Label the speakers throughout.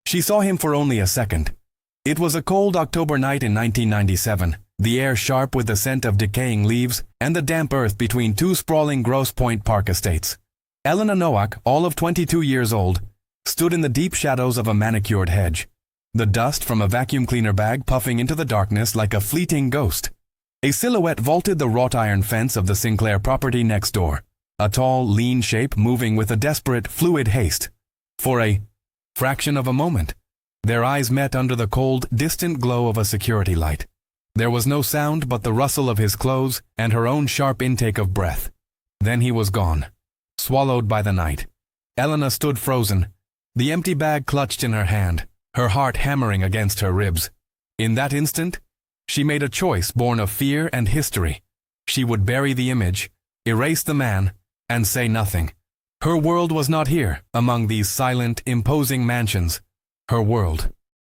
Speaker 1: She saw him for only a second. It was a cold October night in 1997, the air sharp with the scent of decaying leaves and the damp earth between two sprawling Grosse Pointe Park estates. Elena Nowak, all of 22 years old, stood in the deep shadows of a manicured hedge, the dust from a vacuum cleaner bag puffing into the darkness like a fleeting ghost. A silhouette vaulted the wrought iron fence of the Sinclair property next door, a tall, lean shape moving with a desperate, fluid haste. For a fraction of a moment, their eyes met under the cold, distant glow of a security light. There was no sound but the rustle of his clothes and her own sharp intake of breath. Then he was gone, swallowed by the night. Elena stood frozen, the empty bag clutched in her hand, her heart hammering against her ribs. In that instant, she made a choice born of fear and history. She would bury the image, erase the man, and say nothing. Her world was not here, among these silent, imposing mansions. Her world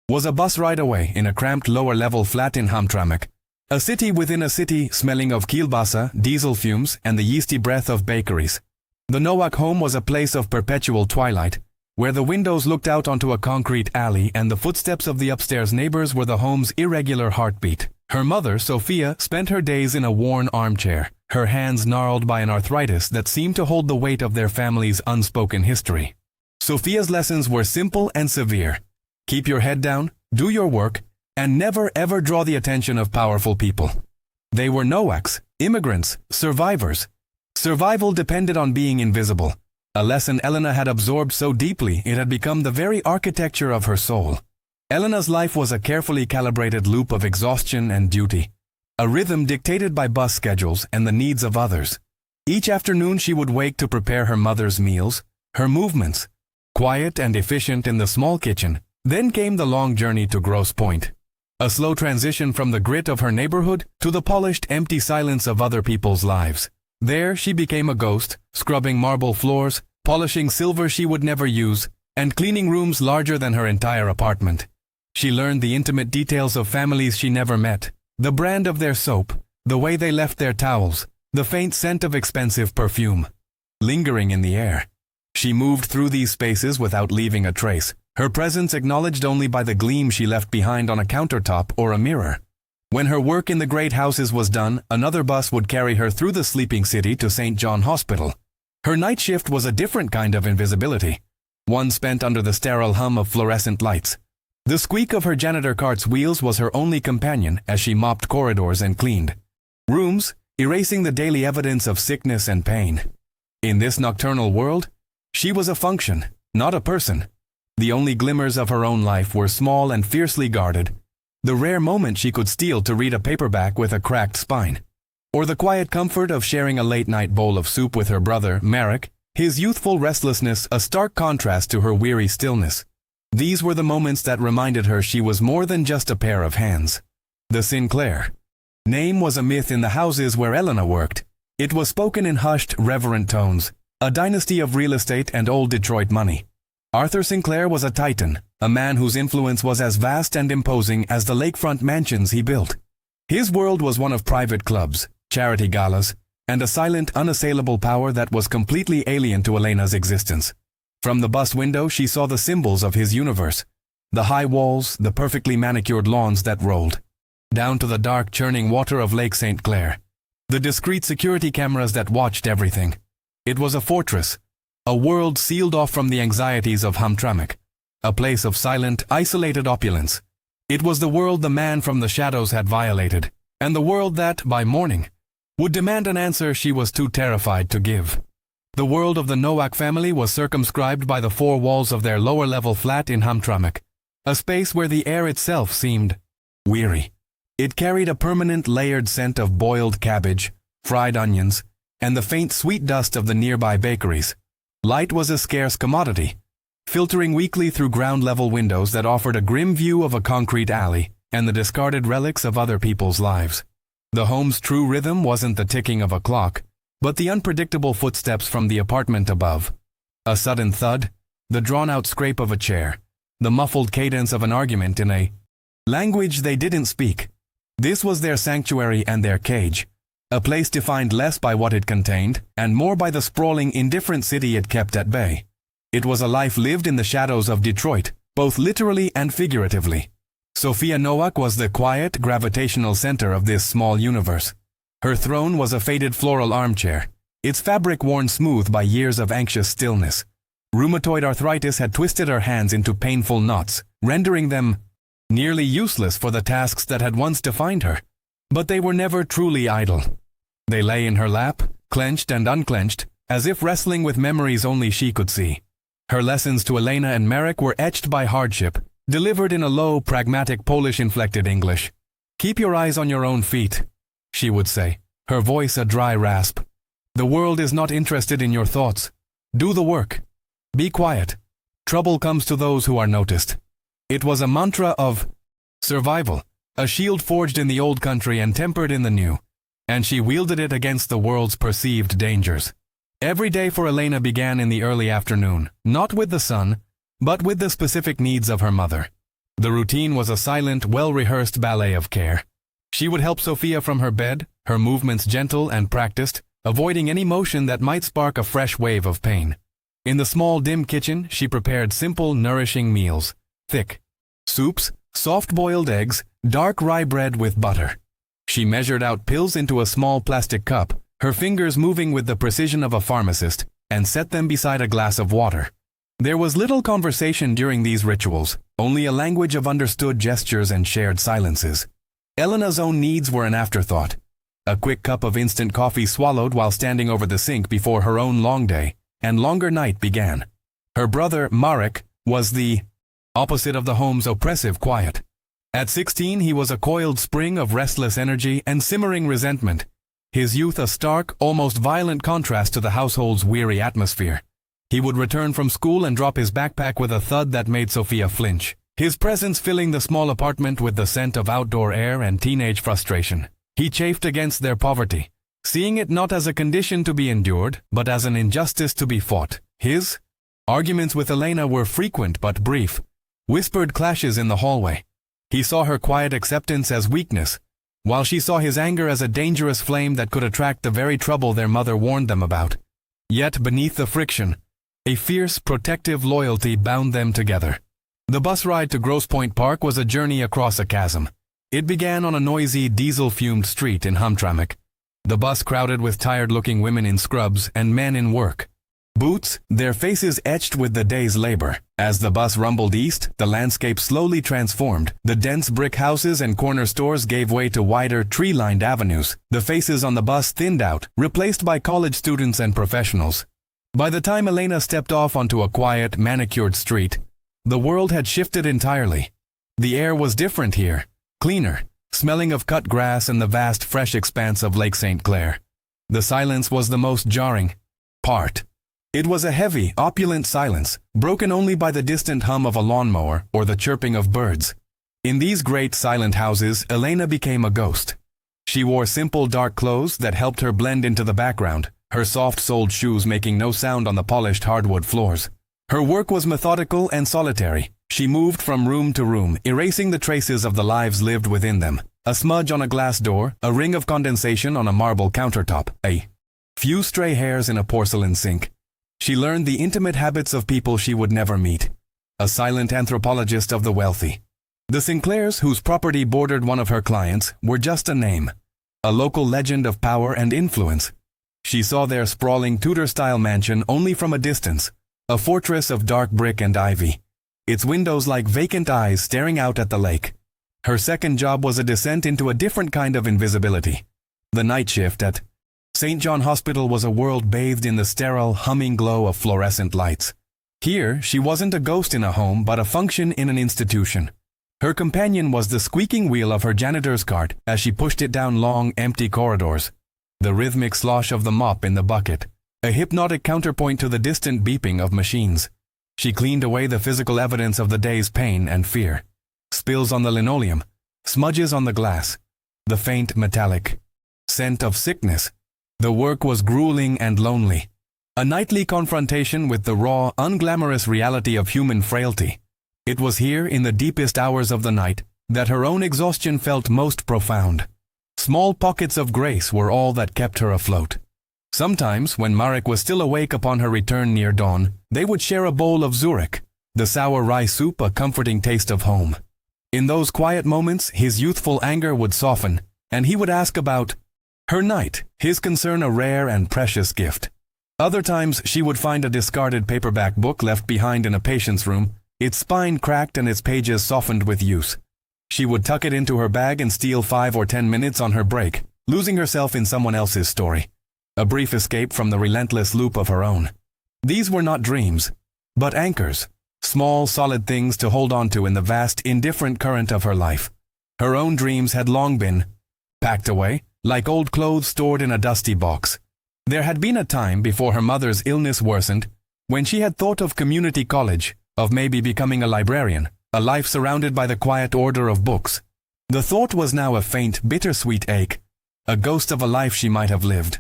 Speaker 1: was a bus ride away in a cramped lower-level flat in Hamtramck, a city within a city smelling of kielbasa, diesel fumes, and the yeasty breath of bakeries. The Nowak home was a place of perpetual twilight, where the windows looked out onto a concrete alley and the footsteps of the upstairs neighbors were the home's irregular heartbeat. Her mother, Sophia, spent her days in a worn armchair, her hands gnarled by an arthritis that seemed to hold the weight of their family's unspoken history. Sophia's lessons were simple and severe. Keep your head down, do your work, and never ever draw the attention of powerful people. They were Nowaks, immigrants, survivors. Survival depended on being invisible, a lesson Elena had absorbed so deeply it had become the very architecture of her soul. Elena's life was a carefully calibrated loop of exhaustion and duty, a rhythm dictated by bus schedules and the needs of others. Each afternoon she would wake to prepare her mother's meals, her movements, quiet and efficient in the small kitchen. Then came the long journey to Grosse Pointe, a slow transition from the grit of her neighborhood to the polished, empty silence of other people's lives. There she became a ghost, scrubbing marble floors, polishing silver she would never use, and cleaning rooms larger than her entire apartment. She learned the intimate details of families she never met, the brand of their soap, the way they left their towels, the faint scent of expensive perfume, lingering in the air. She moved through these spaces without leaving a trace, her presence acknowledged only by the gleam she left behind on a countertop or a mirror. When her work in the great houses was done, another bus would carry her through the sleeping city to St. John Hospital. Her night shift was a different kind of invisibility, one spent under the sterile hum of fluorescent lights. The squeak of her janitor cart's wheels was her only companion as she mopped corridors and cleaned rooms, erasing the daily evidence of sickness and pain. In this nocturnal world, she was a function, not a person. The only glimmers of her own life were small and fiercely guarded, the rare moment she could steal to read a paperback with a cracked spine, or the quiet comfort of sharing a late-night bowl of soup with her brother, Marek, his youthful restlessness a stark contrast to her weary stillness. These were the moments that reminded her she was more than just a pair of hands. The Sinclair name was a myth in the houses where Elena worked. It was spoken in hushed, reverent tones, a dynasty of real estate and old Detroit money. Arthur Sinclair was a titan, a man whose influence was as vast and imposing as the lakefront mansions he built. His world was one of private clubs, charity galas, and a silent, unassailable power that was completely alien to Elena's existence. From the bus window she saw the symbols of his universe, the high walls, the perfectly manicured lawns that rolled down to the dark, churning water of Lake St. Clair, the discreet security cameras that watched everything. It was a fortress, a world sealed off from the anxieties of Hamtramck, a place of silent, isolated opulence. It was the world the man from the shadows had violated, and the world that, by morning, would demand an answer she was too terrified to give. The world of the Nowak family was circumscribed by the four walls of their lower-level flat in Hamtramck, a space where the air itself seemed weary. It carried a permanent layered scent of boiled cabbage, fried onions, and the faint sweet dust of the nearby bakeries. Light was a scarce commodity, filtering weakly through ground-level windows that offered a grim view of a concrete alley and the discarded relics of other people's lives. The home's true rhythm wasn't the ticking of a clock, but the unpredictable footsteps from the apartment above. A sudden thud, the drawn-out scrape of a chair, the muffled cadence of an argument in a language they didn't speak. This was their sanctuary and their cage, a place defined less by what it contained and more by the sprawling, indifferent city it kept at bay. It was a life lived in the shadows of Detroit, both literally and figuratively. Sophia Nowak was the quiet, gravitational center of this small universe. Her throne was a faded floral armchair, its fabric worn smooth by years of anxious stillness. Rheumatoid arthritis had twisted her hands into painful knots, rendering them nearly useless for the tasks that had once defined her. But they were never truly idle. They lay in her lap, clenched and unclenched, as if wrestling with memories only she could see. Her lessons to Elena and Marek were etched by hardship, delivered in a low, pragmatic Polish-inflected English. "Keep your eyes on your own feet," she would say, her voice a dry rasp. "The world is not interested in your thoughts. Do the work. Be quiet. Trouble comes to those who are noticed." It was a mantra of survival, a shield forged in the old country and tempered in the new, and she wielded it against the world's perceived dangers. Every day for Elena began in the early afternoon, not with the sun, but with the specific needs of her mother. The routine was a silent, well-rehearsed ballet of care. She would help Sophia from her bed, her movements gentle and practiced, avoiding any motion that might spark a fresh wave of pain. In the small, dim kitchen, she prepared simple, nourishing meals, thick soups, soft-boiled eggs, dark rye bread with butter. She measured out pills into a small plastic cup, her fingers moving with the precision of a pharmacist, and set them beside a glass of water. There was little conversation during these rituals, only a language of understood gestures and shared silences. Elena's own needs were an afterthought. A quick cup of instant coffee swallowed while standing over the sink before her own long day and longer night began. Her brother, Marek, was the opposite of the home's oppressive quiet. At 16, he was a coiled spring of restless energy and simmering resentment, his youth a stark, almost violent contrast to the household's weary atmosphere. He would return from school and drop his backpack with a thud that made Sophia flinch, his presence filling the small apartment with the scent of outdoor air and teenage frustration. He chafed against their poverty, seeing it not as a condition to be endured, but as an injustice to be fought. His arguments with Elena were frequent but brief, whispered clashes in the hallway. He saw her quiet acceptance as weakness, while she saw his anger as a dangerous flame that could attract the very trouble their mother warned them about. Yet beneath the friction, a fierce, protective loyalty bound them together. The bus ride to Grosse Pointe Park was a journey across a chasm. It began on a noisy, diesel-fumed street in Hamtramck. The bus crowded with tired-looking women in scrubs and men in work boots, their faces etched with the day's labor. As the bus rumbled east, the landscape slowly transformed. The dense brick houses and corner stores gave way to wider, tree-lined avenues. The faces on the bus thinned out, replaced by college students and professionals. By the time Elena stepped off onto a quiet, manicured street, the world had shifted entirely. The air was different here, cleaner, smelling of cut grass and the vast, fresh expanse of Lake St. Clair. The silence was the most jarring part. It was a heavy, opulent silence, broken only by the distant hum of a lawnmower or the chirping of birds. In these great, silent houses, Elena became a ghost. She wore simple, dark clothes that helped her blend into the background, her soft-soled shoes making no sound on the polished hardwood floors. Her work was methodical and solitary. She moved from room to room, erasing the traces of the lives lived within them. A smudge on a glass door, a ring of condensation on a marble countertop, a few stray hairs in a porcelain sink. She learned the intimate habits of people she would never meet. A silent anthropologist of the wealthy. The Sinclairs, whose property bordered one of her clients, were just a name. A local legend of power and influence. She saw their sprawling Tudor-style mansion only from a distance, a fortress of dark brick and ivy, its windows like vacant eyes staring out at the lake. Her second job was a descent into a different kind of invisibility. The night shift at St. John Hospital was a world bathed in the sterile, humming glow of fluorescent lights. Here, she wasn't a ghost in a home, but a function in an institution. Her companion was the squeaking wheel of her janitor's cart as she pushed it down long, empty corridors. The rhythmic slosh of the mop in the bucket, a hypnotic counterpoint to the distant beeping of machines. She cleaned away the physical evidence of the day's pain and fear. Spills on the linoleum, smudges on the glass, the faint metallic scent of sickness. The work was grueling and lonely. A nightly confrontation with the raw, unglamorous reality of human frailty. It was here, in the deepest hours of the night, that her own exhaustion felt most profound. Small pockets of grace were all that kept her afloat. Sometimes, when Marek was still awake upon her return near dawn, they would share a bowl of Zurich, the sour rye soup a comforting taste of home. In those quiet moments, his youthful anger would soften, and he would ask about her night, his concern a rare and precious gift. Other times, she would find a discarded paperback book left behind in a patient's room, its spine cracked and its pages softened with use. She would tuck it into her bag and steal 5 or 10 minutes on her break, losing herself in someone else's story. A brief escape from the relentless loop of her own. These were not dreams, but anchors, small, solid things to hold on to in the vast, indifferent current of her life. Her own dreams had long been packed away, like old clothes stored in a dusty box. There had been a time before her mother's illness worsened, when she had thought of community college, of maybe becoming a librarian, a life surrounded by the quiet order of books. The thought was now a faint, bittersweet ache, a ghost of a life she might have lived.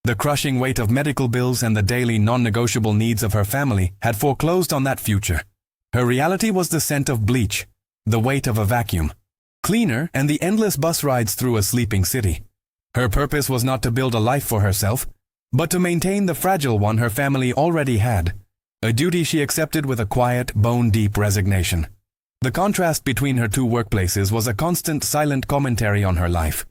Speaker 1: The crushing weight of medical bills and the daily non-negotiable needs of her family had foreclosed on that future. Her reality was the scent of bleach, the weight of a vacuum, cleaner, and the endless bus rides through a sleeping city. Her purpose was not to build a life for herself, but to maintain the fragile one her family already had, a duty she accepted with a quiet, bone-deep resignation. The contrast between her two workplaces was a constant, silent commentary on her life.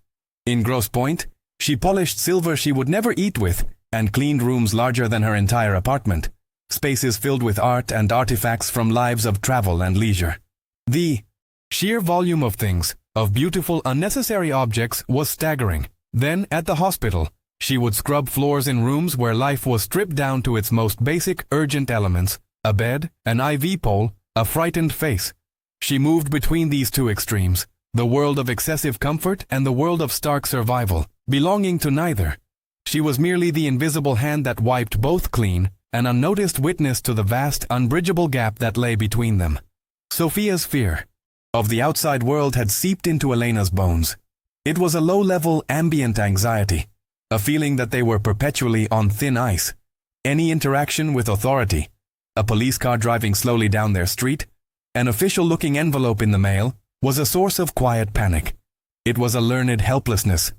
Speaker 1: In Grosse Pointe, she polished silver she would never eat with and cleaned rooms larger than her entire apartment, spaces filled with art and artifacts from lives of travel and leisure. The sheer volume of things, of beautiful, unnecessary objects, was staggering. Then, at the hospital, she would scrub floors in rooms where life was stripped down to its most basic, urgent elements, a bed, an IV pole, a frightened face. She moved between these two extremes, the world of excessive comfort and the world of stark survival, belonging to neither. She was merely the invisible hand that wiped both clean, an unnoticed witness to the vast, unbridgeable gap that lay between them. Sophia's fear of the outside world had seeped into Elena's bones. It was a low-level, ambient anxiety, a feeling that they were perpetually on thin ice. Any interaction with authority, a police car driving slowly down their street, an official-looking envelope in the mail, was a source of quiet panic. It was a learned helplessness,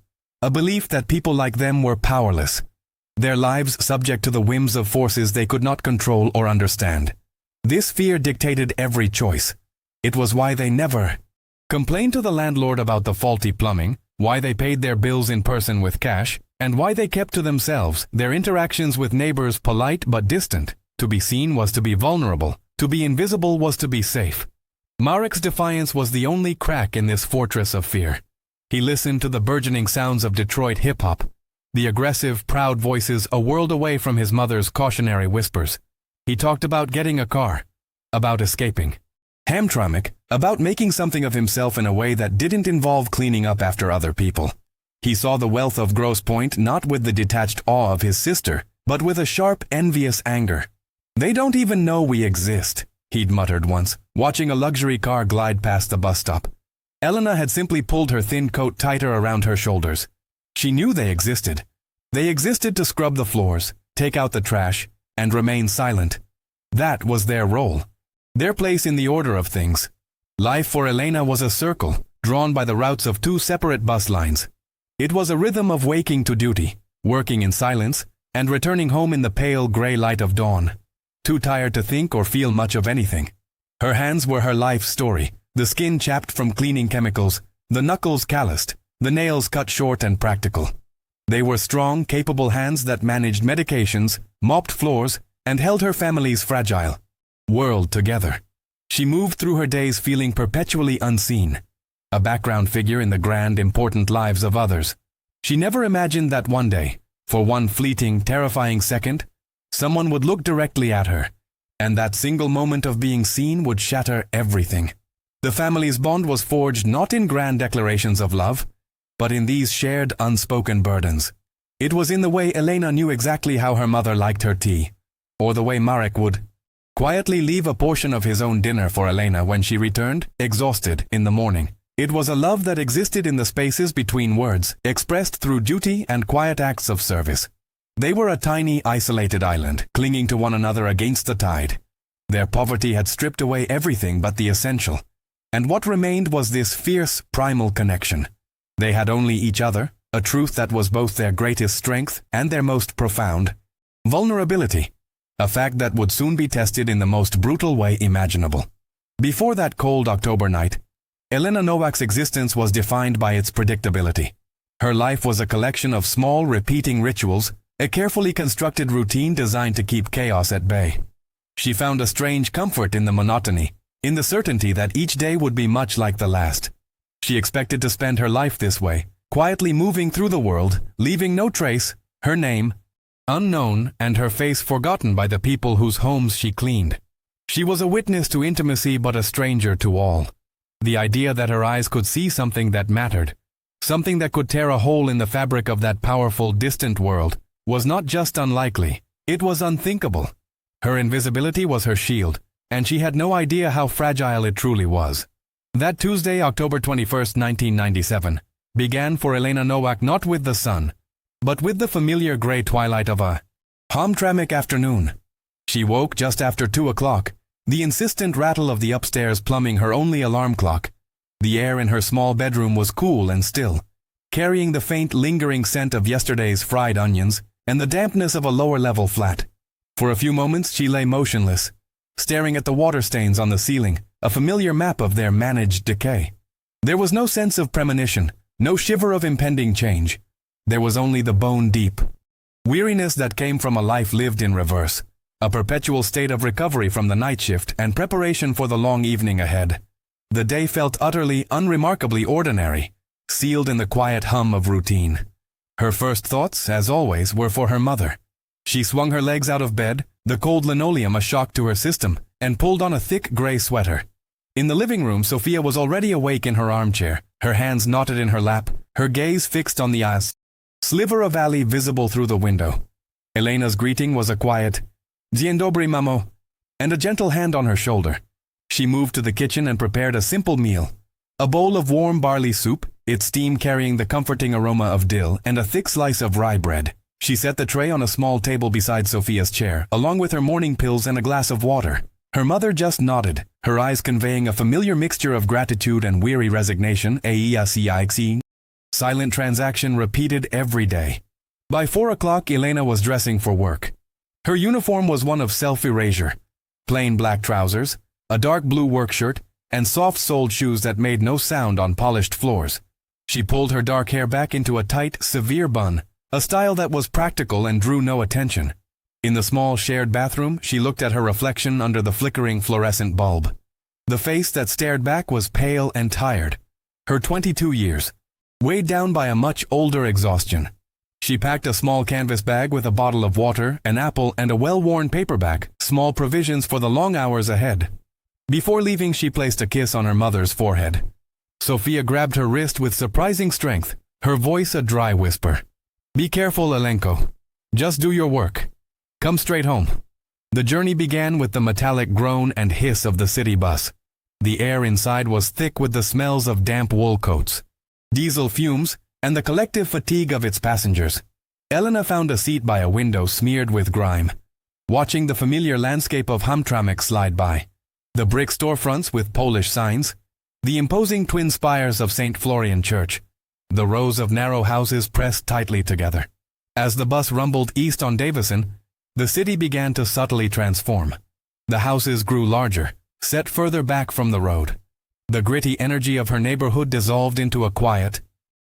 Speaker 1: a belief that people like them were powerless, their lives subject to the whims of forces they could not control or understand. This fear dictated every choice. It was why they never complained to the landlord about the faulty plumbing, why they paid their bills in person with cash, and why they kept to themselves, their interactions with neighbors polite but distant. To be seen was to be vulnerable, to be invisible was to be safe. Marek's defiance was the only crack in this fortress of fear. He listened to the burgeoning sounds of Detroit hip-hop, the aggressive, proud voices a world away from his mother's cautionary whispers. He talked about getting a car, about escaping. Hamtramck, about making something of himself in a way that didn't involve cleaning up after other people. He saw the wealth of Grosse Pointe not with the detached awe of his sister, but with a sharp, envious anger. "They don't even know we exist," he'd muttered once, watching a luxury car glide past the bus stop. Elena had simply pulled her thin coat tighter around her shoulders. She knew they existed. They existed to scrub the floors, take out the trash, and remain silent. That was their role, their place in the order of things. Life for Elena was a circle, drawn by the routes of two separate bus lines. It was a rhythm of waking to duty, working in silence, and returning home in the pale gray light of dawn, too tired to think or feel much of anything. Her hands were her life story, the skin chapped from cleaning chemicals, the knuckles calloused, the nails cut short and practical. They were strong, capable hands that managed medications, mopped floors, and held her family's fragile world together. She moved through her days feeling perpetually unseen, a background figure in the grand, important lives of others. She never imagined that one day, for one fleeting, terrifying second, someone would look directly at her, and that single moment of being seen would shatter everything. The family's bond was forged not in grand declarations of love, but in these shared, unspoken burdens. It was in the way Elena knew exactly how her mother liked her tea, or the way Marek would quietly leave a portion of his own dinner for Elena when she returned, exhausted, in the morning. It was a love that existed in the spaces between words, expressed through duty and quiet acts of service. They were a tiny, isolated island, clinging to one another against the tide. Their poverty had stripped away everything but the essential, and what remained was this fierce, primal connection. They had only each other, a truth that was both their greatest strength and their most profound vulnerability. a fact that would soon be tested in the most brutal way imaginable. Before that cold October night, Elena Nowak's existence was defined by its predictability. Her life was a collection of small, repeating rituals, a carefully constructed routine designed to keep chaos at bay. She found a strange comfort in the monotony, in the certainty that each day would be much like the last. She expected to spend her life this way, quietly moving through the world, leaving no trace, her name unknown and her face forgotten by the people whose homes she cleaned. She was a witness to intimacy but a stranger to all. The idea that her eyes could see something that mattered, something that could tear a hole in the fabric of that powerful, distant world, was not just unlikely, it was unthinkable. Her invisibility was her shield, and she had no idea how fragile it truly was. That Tuesday, October 21, 1997, began for Elena Nowak not with the sun, but with the familiar gray twilight of a Hamtramck afternoon. She woke just after 2 o'clock, the insistent rattle of the upstairs plumbing her only alarm clock. The air in her small bedroom was cool and still, carrying the faint, lingering scent of yesterday's fried onions and the dampness of a lower-level flat. For a few moments she lay motionless, staring at the water stains on the ceiling, a familiar map of their managed decay. There was no sense of premonition, no shiver of impending change. There was only the bone-deep weariness that came from a life lived in reverse, a perpetual state of recovery from the night shift and preparation for the long evening ahead. The day felt utterly, unremarkably ordinary, sealed in the quiet hum of routine. Her first thoughts, as always, were for her mother. She swung her legs out of bed, the cold linoleum a shock to her system, and pulled on a thick gray sweater. In the living room, Sophia was already awake in her armchair, her hands knotted in her lap, her gaze fixed on the sliver of alley visible through the window. Elena's greeting was a quiet, "Dzień dobry, mamo," and a gentle hand on her shoulder. She moved to the kitchen and prepared a simple meal. A bowl of warm barley soup, its steam carrying the comforting aroma of dill, and a thick slice of rye bread. She set the tray on a small table beside Sophia's chair, along with her morning pills and a glass of water. Her mother just nodded, her eyes conveying a familiar mixture of gratitude and weary resignation. Silent transaction repeated every day. By 4 o'clock, Elena was dressing for work. Her uniform was one of self-erasure. Plain black trousers, a dark blue work shirt, and soft-soled shoes that made no sound on polished floors. She pulled her dark hair back into a tight, severe bun, a style that was practical and drew no attention. In the small shared bathroom, she looked at her reflection under the flickering fluorescent bulb. The face that stared back was pale and tired. Her 22 years, weighed down by a much older exhaustion. She packed a small canvas bag with a bottle of water, an apple, and a well-worn paperback, small provisions for the long hours ahead. Before leaving, she placed a kiss on her mother's forehead. Sophia grabbed her wrist with surprising strength, her voice a dry whisper. "Be careful, Elenko. Just do your work. Come straight home." The journey began with the metallic groan and hiss of the city bus. The air inside was thick with the smells of damp wool coats, diesel fumes, and the collective fatigue of its passengers. Elena found a seat by a window smeared with grime, watching the familiar landscape of Hamtramck slide by. The brick storefronts with Polish signs, the imposing twin spires of St. Florian Church, the rows of narrow houses pressed tightly together. As the bus rumbled east on Davison, the city began to subtly transform. The houses grew larger, set further back from the road. The gritty energy of her neighborhood dissolved into a quiet,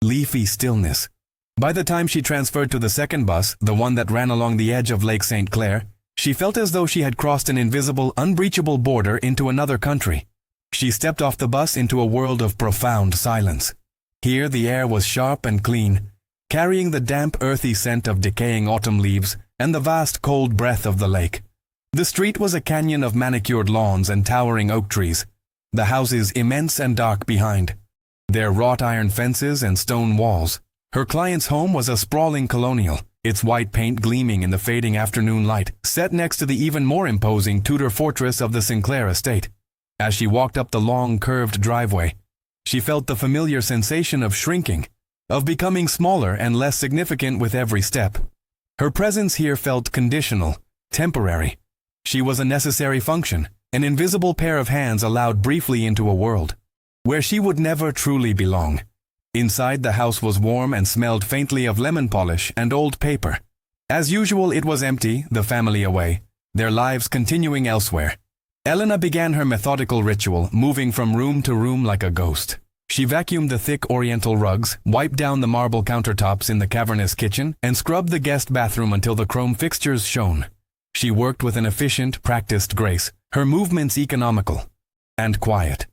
Speaker 1: leafy stillness. By the time she transferred to the second bus, the one that ran along the edge of Lake St. Clair, she felt as though she had crossed an invisible, unbreachable border into another country. She stepped off the bus into a world of profound silence. Here the air was sharp and clean, carrying the damp, earthy scent of decaying autumn leaves and the vast, cold breath of the lake. The street was a canyon of manicured lawns and towering oak trees, the houses immense and dark behind, their wrought iron fences and stone walls. Her client's home was a sprawling colonial, its white paint gleaming in the fading afternoon light, set next to the even more imposing Tudor fortress of the Sinclair estate. As she walked up the long, curved driveway, she felt the familiar sensation of shrinking, of becoming smaller and less significant with every step. Her presence here felt conditional, temporary. She was a necessary function, an invisible pair of hands allowed briefly into a world where she would never truly belong. Inside, the house was warm and smelled faintly of lemon polish and old paper. As usual, it was empty, the family away, their lives continuing elsewhere. Elena began her methodical ritual, moving from room to room like a ghost. She vacuumed the thick oriental rugs, wiped down the marble countertops in the cavernous kitchen, and scrubbed the guest bathroom until the chrome fixtures shone. She worked with an efficient, practiced grace, her movements economical and quiet.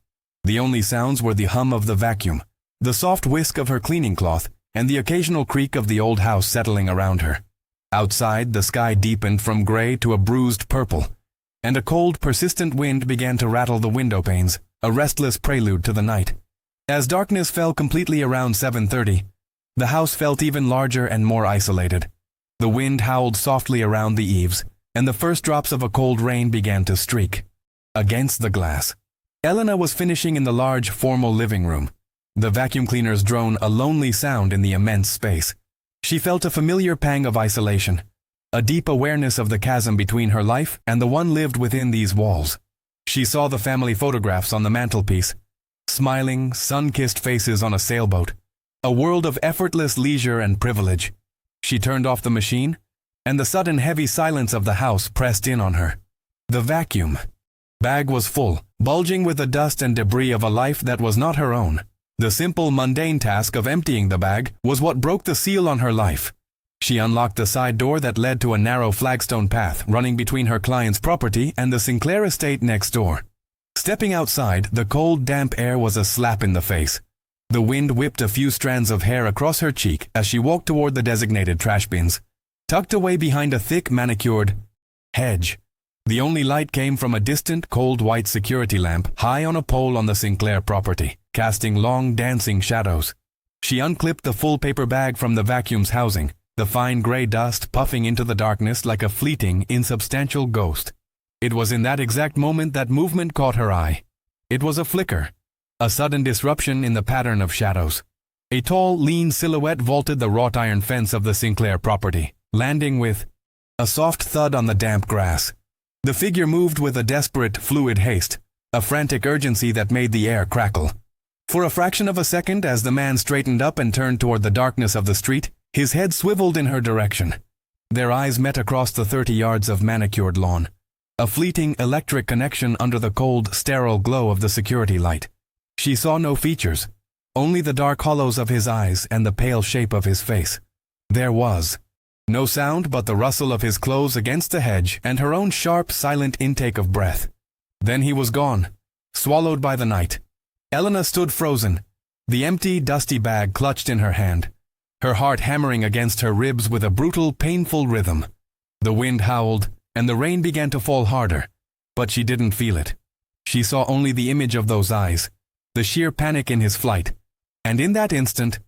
Speaker 1: The only sounds were the hum of the vacuum, the soft whisk of her cleaning cloth, and the occasional creak of the old house settling around her. Outside, the sky deepened from gray to a bruised purple, and a cold, persistent wind began to rattle the window panes, a restless prelude to the night. As darkness fell completely around 7:30, the house felt even larger and more isolated. The wind howled softly around the eaves, and the first drops of a cold rain began to streak against the glass. Elena was finishing in the large, formal living room. The vacuum cleaner's drone a lonely sound in the immense space. She felt a familiar pang of isolation, a deep awareness of the chasm between her life and the one lived within these walls. She saw the family photographs on the mantelpiece, smiling, sun-kissed faces on a sailboat, a world of effortless leisure and privilege. She turned off the machine, and the sudden heavy silence of the house pressed in on her. The vacuum bag was full, bulging with the dust and debris of a life that was not her own. The simple, mundane task of emptying the bag was what broke the seal on her life. She unlocked the side door that led to a narrow flagstone path running between her client's property and the Sinclair estate next door. Stepping outside, the cold, damp air was a slap in the face. The wind whipped a few strands of hair across her cheek as she walked toward the designated trash bins, tucked away behind a thick, manicured hedge. The only light came from a distant, cold white security lamp high on a pole on the Sinclair property, casting long, dancing shadows. She unclipped the full paper bag from the vacuum's housing, the fine gray dust puffing into the darkness like a fleeting, insubstantial ghost. It was in that exact moment that movement caught her eye. It was a flicker, a sudden disruption in the pattern of shadows. A tall, lean silhouette vaulted the wrought iron fence of the Sinclair property, landing with a soft thud on the damp grass. The figure moved with a desperate, fluid haste, a frantic urgency that made the air crackle. For a fraction of a second, as the man straightened up and turned toward the darkness of the street, his head swiveled in her direction. Their eyes met across the 30 yards of manicured lawn, a fleeting electric connection under the cold, sterile glow of the security light. She saw no features, only the dark hollows of his eyes and the pale shape of his face. There was no sound but the rustle of his clothes against the hedge and her own sharp, silent intake of breath. Then he was gone, swallowed by the night. Elena stood frozen, the empty, dusty bag clutched in her hand, her heart hammering against her ribs with a brutal, painful rhythm. The wind howled, and the rain began to fall harder, but she didn't feel it. She saw only the image of those eyes, the sheer panic in his flight, and in that instant,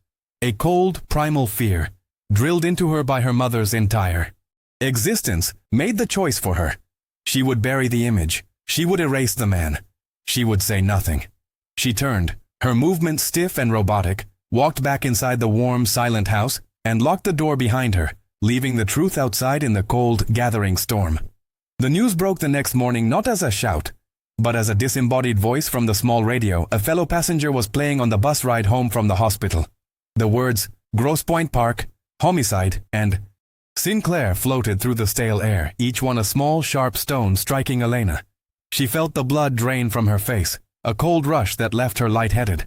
Speaker 1: a cold, primal fear, drilled into her by her mother's entire existence, made the choice for her. She would bury the image. She would erase the man. She would say nothing. She turned, her movements stiff and robotic, walked back inside the warm, silent house, and locked the door behind her, leaving the truth outside in the cold, gathering storm. The news broke the next morning not as a shout, but as a disembodied voice from the small radio a fellow passenger was playing on the bus ride home from the hospital. The words, Grosse Pointe Park, homicide, and Sinclair floated through the stale air, each one a small, sharp stone striking Elena. She felt the blood drain from her face, a cold rush that left her lightheaded.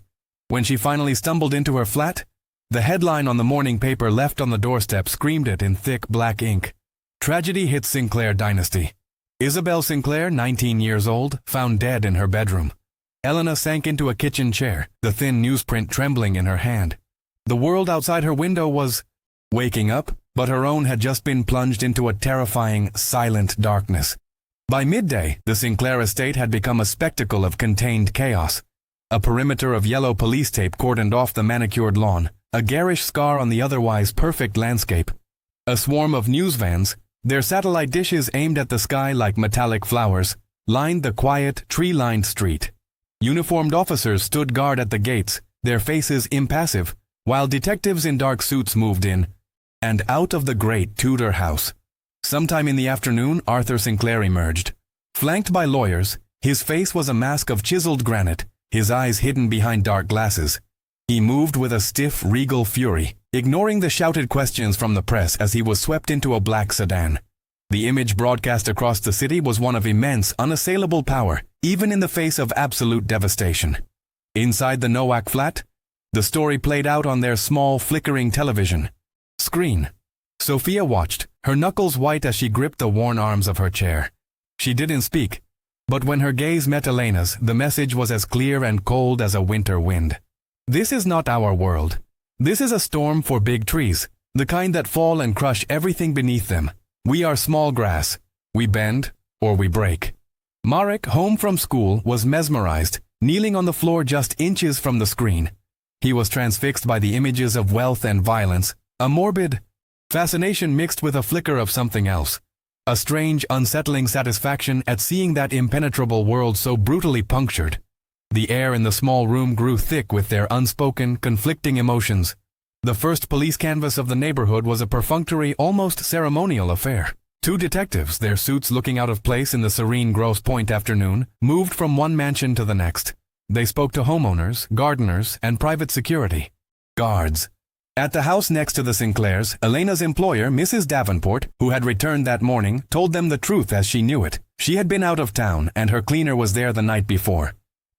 Speaker 1: When she finally stumbled into her flat, the headline on the morning paper left on the doorstep screamed it in thick black ink. Tragedy hits Sinclair dynasty. Isabel Sinclair, 19 years old, found dead in her bedroom. Elena sank into a kitchen chair, the thin newsprint trembling in her hand. The world outside her window was waking up, but her own had just been plunged into a terrifying, silent darkness. By midday, the Sinclair estate had become a spectacle of contained chaos. A perimeter of yellow police tape cordoned off the manicured lawn, a garish scar on the otherwise perfect landscape. A swarm of news vans, their satellite dishes aimed at the sky like metallic flowers, lined the quiet, tree-lined street. Uniformed officers stood guard at the gates, their faces impassive, while detectives in dark suits moved in and out of the great Tudor house. Sometime in the afternoon, Arthur Sinclair emerged. Flanked by lawyers, his face was a mask of chiseled granite, his eyes hidden behind dark glasses. He moved with a stiff, regal fury, ignoring the shouted questions from the press as he was swept into a black sedan. The image broadcast across the city was one of immense, unassailable power, even in the face of absolute devastation. Inside the Nowak flat, the story played out on their small, flickering television screen. Sophia watched, her knuckles white as she gripped the worn arms of her chair. She didn't speak, but when her gaze met Elena's, the message was as clear and cold as a winter wind. This is not our world. This is a storm for big trees, the kind that fall and crush everything beneath them. We are small grass. We bend, or we break. Marek, home from school, was mesmerized, kneeling on the floor just inches from the screen. He was transfixed by the images of wealth and violence, a morbid fascination mixed with a flicker of something else. A strange, unsettling satisfaction at seeing that impenetrable world so brutally punctured. The air in the small room grew thick with their unspoken, conflicting emotions. The first police canvass of the neighborhood was a perfunctory, almost ceremonial affair. Two detectives, their suits looking out of place in the serene Grosse Pointe afternoon, moved from one mansion to the next. They spoke to homeowners, gardeners, and private security guards. At the house next to the Sinclairs, Elena's employer, Mrs. Davenport, who had returned that morning, told them the truth as she knew it. She had been out of town, and her cleaner was there the night before.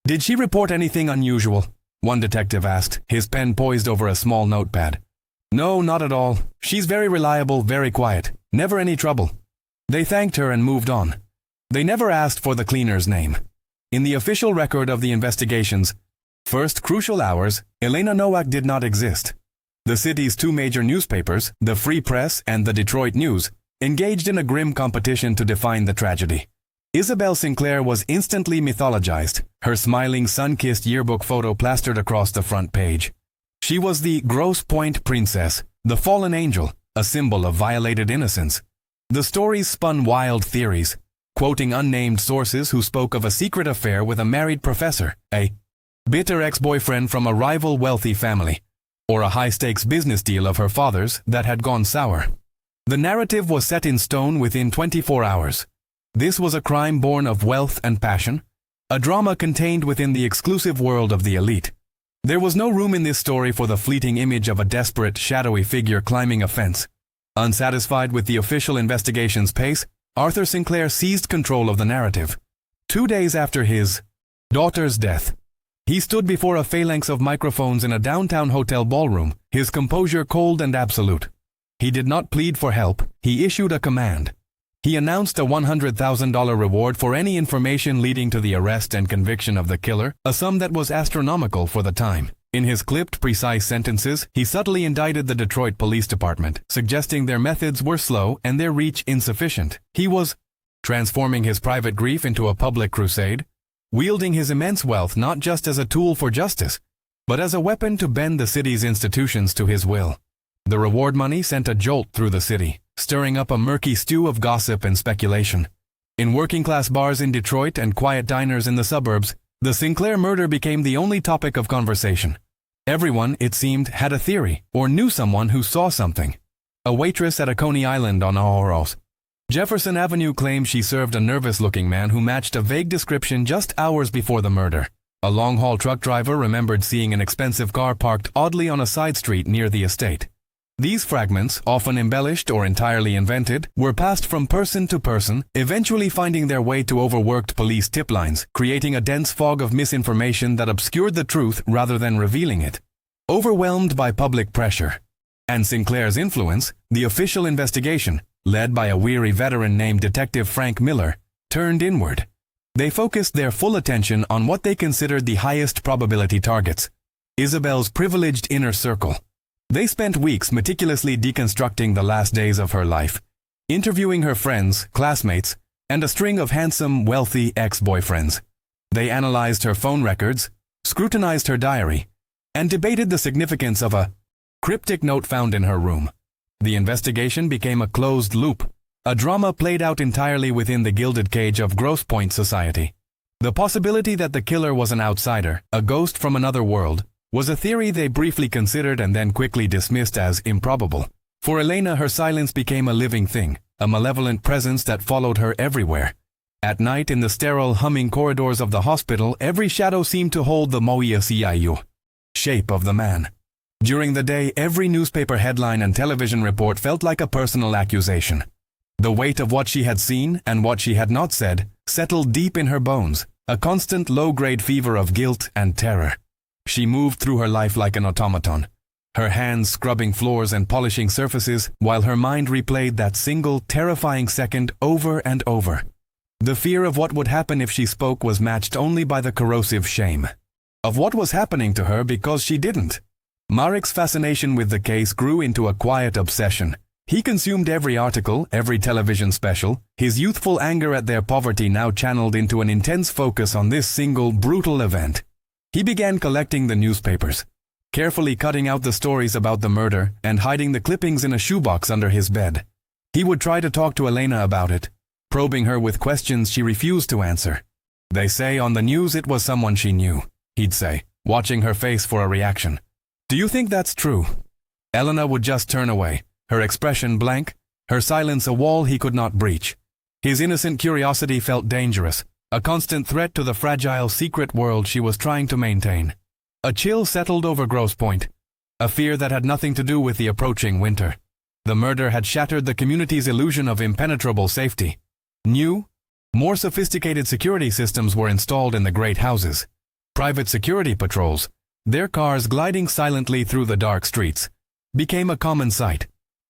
Speaker 1: "Did she report anything unusual?" one detective asked, his pen poised over a small notepad. "No, not at all. She's very reliable, very quiet. Never any trouble." They thanked her and moved on. They never asked for the cleaner's name. In the official record of the investigations, first crucial hours, Elena Nowak did not exist. The city's two major newspapers, the Free Press and the Detroit News, engaged in a grim competition to define the tragedy. Isabel Sinclair was instantly mythologized, her smiling, sun-kissed yearbook photo plastered across the front page. She was the Grosse Pointe princess, the fallen angel, a symbol of violated innocence. The stories spun wild theories, quoting unnamed sources who spoke of a secret affair with a married professor, a bitter ex-boyfriend from a rival wealthy family, or a high-stakes business deal of her father's that had gone sour. The narrative was set in stone within 24 hours. This was a crime born of wealth and passion, a drama contained within the exclusive world of the elite. There was no room in this story for the fleeting image of a desperate, shadowy figure climbing a fence. Unsatisfied with the official investigation's pace, Arthur Sinclair seized control of the narrative. 2 days after his daughter's death, he stood before a phalanx of microphones in a downtown hotel ballroom, his composure cold and absolute. He did not plead for help, he issued a command. He announced a $100,000 reward for any information leading to the arrest and conviction of the killer, a sum that was astronomical for the time. In his clipped, precise sentences, he subtly indicted the Detroit Police Department, suggesting their methods were slow and their reach insufficient. He was transforming his private grief into a public crusade, wielding his immense wealth not just as a tool for justice, but as a weapon to bend the city's institutions to his will. The reward money sent a jolt through the city, stirring up a murky stew of gossip and speculation. In working-class bars in Detroit and quiet diners in the suburbs, the Sinclair murder became the only topic of conversation. Everyone, it seemed, had a theory, or knew someone who saw something. A waitress at a Coney Island on Aarhus, Jefferson Avenue claimed she served a nervous-looking man who matched a vague description just hours before the murder. A long-haul truck driver remembered seeing an expensive car parked oddly on a side street near the estate. These fragments, often embellished or entirely invented, were passed from person to person, eventually finding their way to overworked police tip lines, creating a dense fog of misinformation that obscured the truth rather than revealing it. Overwhelmed by public pressure and Sinclair's influence, the official investigation, led by a weary veteran named Detective Frank Miller, turned inward. They focused their full attention on what they considered the highest probability targets, Isabel's privileged inner circle. They spent weeks meticulously deconstructing the last days of her life, interviewing her friends, classmates, and a string of handsome, wealthy ex-boyfriends. They analyzed her phone records, scrutinized her diary, and debated the significance of a cryptic note found in her room. The investigation became a closed loop, a drama played out entirely within the gilded cage of Grosse Pointe society. The possibility that the killer was an outsider, a ghost from another world, was a theory they briefly considered and then quickly dismissed as improbable. For Elena, her silence became a living thing, a malevolent presence that followed her everywhere. At night, in the sterile, humming corridors of the hospital, every shadow seemed to hold the Moiasiayu shape of the man. During the day, every newspaper headline and television report felt like a personal accusation. The weight of what she had seen and what she had not said settled deep in her bones, a constant low-grade fever of guilt and terror. She moved through her life like an automaton, her hands scrubbing floors and polishing surfaces while her mind replayed that single terrifying second over and over. The fear of what would happen if she spoke was matched only by the corrosive shame of what was happening to her because she didn't. Marek's fascination with the case grew into a quiet obsession. He consumed every article, every television special, his youthful anger at their poverty now channeled into an intense focus on this single, brutal event. He began collecting the newspapers, carefully cutting out the stories about the murder and hiding the clippings in a shoebox under his bed. He would try to talk to Elena about it, probing her with questions she refused to answer. "They say on the news it was someone she knew," he'd say, watching her face for a reaction. "Do you think that's true?" Elena would just turn away, her expression blank, her silence a wall he could not breach. His innocent curiosity felt dangerous, a constant threat to the fragile secret world she was trying to maintain. A chill settled over Grosse Pointe, a fear that had nothing to do with the approaching winter. The murder had shattered the community's illusion of impenetrable safety. New, more sophisticated security systems were installed in the great houses. Private security patrols, their cars gliding silently through the dark streets, became a common sight.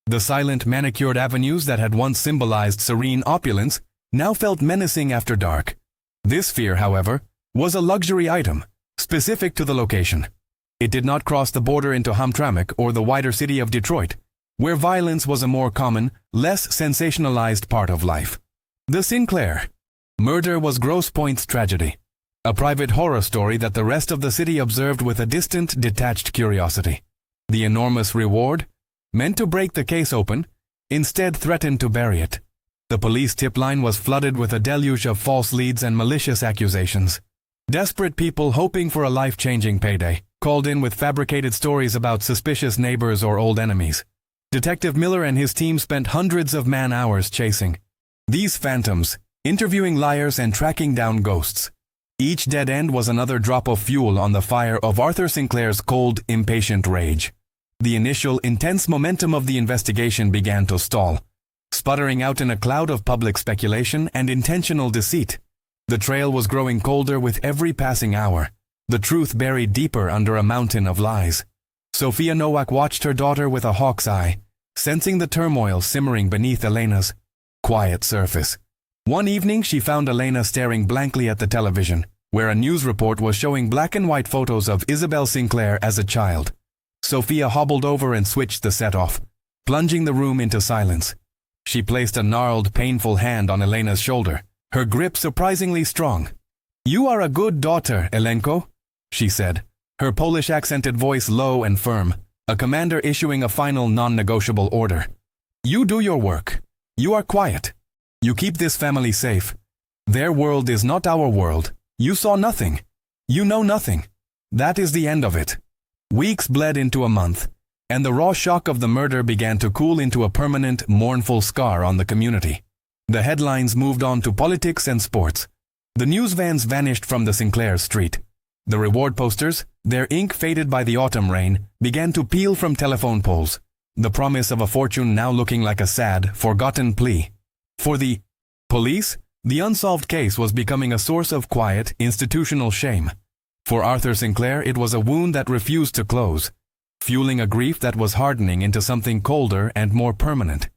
Speaker 1: The silent, manicured avenues that had once symbolized serene opulence now felt menacing after dark. This fear, however, was a luxury item, specific to the location. It did not cross the border into Hamtramck or the wider city of Detroit, where violence was a more common, less sensationalized part of life. The Sinclair murder was Grosse Pointe's tragedy, a private horror story that the rest of the city observed with a distant, detached curiosity. The enormous reward, meant to break the case open, instead threatened to bury it. The police tip line was flooded with a deluge of false leads and malicious accusations. Desperate people hoping for a life-changing payday called in with fabricated stories about suspicious neighbors or old enemies. Detective Miller and his team spent hundreds of man-hours chasing these phantoms, interviewing liars and tracking down ghosts. Each dead end was another drop of fuel on the fire of Arthur Sinclair's cold, impatient rage. The initial, intense momentum of the investigation began to stall, sputtering out in a cloud of public speculation and intentional deceit. The trail was growing colder with every passing hour, the truth buried deeper under a mountain of lies. Sophia Nowak watched her daughter with a hawk's eye, sensing the turmoil simmering beneath Elena's quiet surface. One evening she found Elena staring blankly at the television, where a news report was showing black and white photos of Isabel Sinclair as a child. Sophia hobbled over and switched the set off, plunging the room into silence. She placed a gnarled, painful hand on Elena's shoulder, her grip surprisingly strong. "You are a good daughter, Elenko," she said, her Polish-accented voice low and firm, a commander issuing a final non-negotiable order. "You do your work. You are quiet. You keep this family safe. Their world is not our world. You saw nothing. You know nothing. That is the end of it." Weeks bled into a month, and the raw shock of the murder began to cool into a permanent, mournful scar on the community. The headlines moved on to politics and sports. The news vans vanished from the Sinclair street. The reward posters, their ink faded by the autumn rain, began to peel from telephone poles, the promise of a fortune now looking like a sad, forgotten plea. For the police, the unsolved case was becoming a source of quiet, institutional shame. For Arthur Sinclair, it was a wound that refused to close, fueling a grief that was hardening into something colder and more permanent.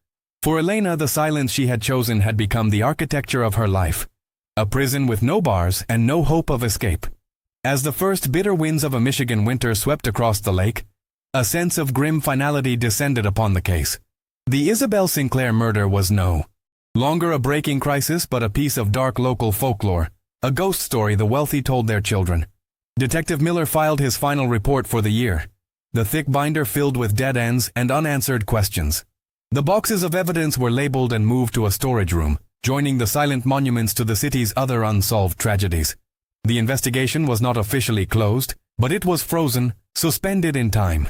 Speaker 1: For Elena, the silence she had chosen had become the architecture of her life, a prison with no bars and no hope of escape. As the first bitter winds of a Michigan winter swept across the lake, a sense of grim finality descended upon the case. The Isabel Sinclair murder was no longer a breaking crisis but a piece of dark local folklore, a ghost story the wealthy told their children. Detective Miller filed his final report for the year, the thick binder filled with dead ends and unanswered questions. The boxes of evidence were labeled and moved to a storage room, joining the silent monuments to the city's other unsolved tragedies. The investigation was not officially closed, but it was frozen, suspended in time.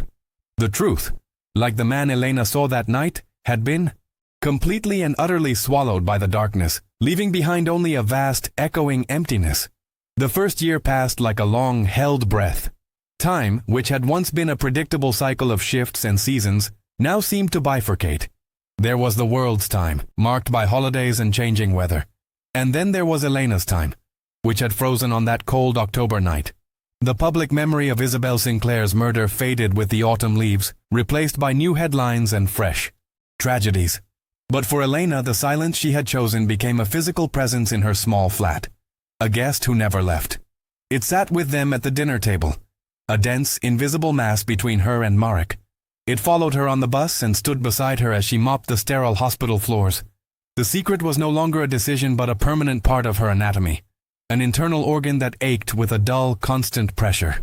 Speaker 1: The truth, like the man Elena saw that night, had been completely and utterly swallowed by the darkness, leaving behind only a vast, echoing emptiness. The first year passed like a long, held breath. Time, which had once been a predictable cycle of shifts and seasons, now seemed to bifurcate. There was the world's time, marked by holidays and changing weather. And then there was Elena's time, which had frozen on that cold October night. The public memory of Isabel Sinclair's murder faded with the autumn leaves, replaced by new headlines and fresh tragedies. But for Elena, the silence she had chosen became a physical presence in her small flat, a guest who never left. It sat with them at the dinner table, a dense, invisible mass between her and Marek. It followed her on the bus and stood beside her as she mopped the sterile hospital floors. The secret was no longer a decision but a permanent part of her anatomy, an internal organ that ached with a dull, constant pressure.